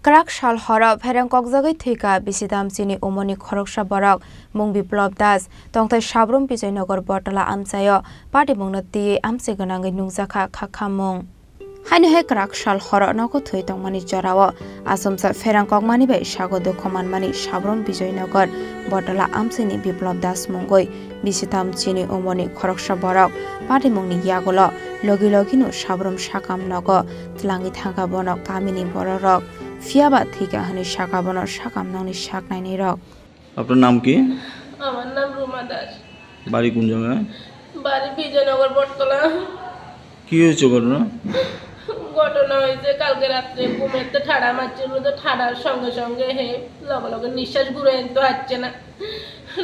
Krak shal hora pherang kokjagai thika bisidam chini omoni khoroksa borok mung biplop das tongthai sabrum Bijoynagar Botala amchayo party mungna ti amche ganangai nungjakha khakhamung haino he krak shal hora nako thui tongmani jorao asomsa pherang kokmani bai sagodo khomanmani sabrum Bijoynagar Botala amchini biplop das mungoi bisidam chini omoni khoroksa borok party mungni yagolo logi logino sabrum sakam nago tlangi thanga bonok kamini bororok ফিয়াবা থেকে হানি শাখা বনার শাকাম নাউনি শাক নাইনি rock আপনার নাম কি? আমার নাম রুমা দাস। বাড়ি কোন জায়গায়? বাড়ি বিজয়নগর বটতলা। কি হয়েছে ঘটনা? ঘটনা হয়েছে কালকে রাত্রে ঘুমেতে ঠাড়া মারছিল, তো ঠাড়ার সঙ্গে সঙ্গে হে লগে লগে নিঃশ্বাস ঘুরে তো হচ্ছে না,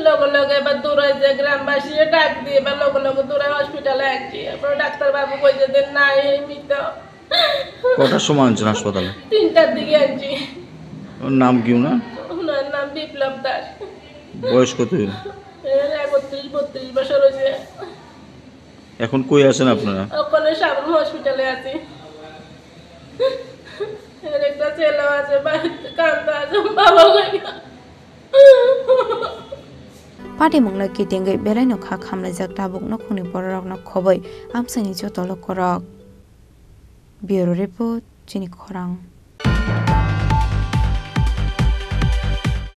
লগে লগে এবার দৌড়াইছে গ্রামবাসী ডাক দিয়ে এবার লগে লগে দৌড়ায় হসপিটালে আসছি। এরপর ডাক্তারবাবু কইছে যে না এই মৃত। কটার সময় আনছেন হাসপাতালে? 3টার দিকে আনছি। ওর নাম কি? ওনার নাম বিপ্লব দাস। বয়স কত? 31-32 বছর হয়েছে। এখন কই আছেন আপনারা? ওখানে সাবরুম হসপিটালে আছি। এর একটা ছেলে আছে, বাড়িতে কান্দা আছে বাবা লাগে। Party mungna kitingai belai no kha khamlai jak tabuk no khuni borok no khoboi amsani jotolo korok. Bureau report chini khorang.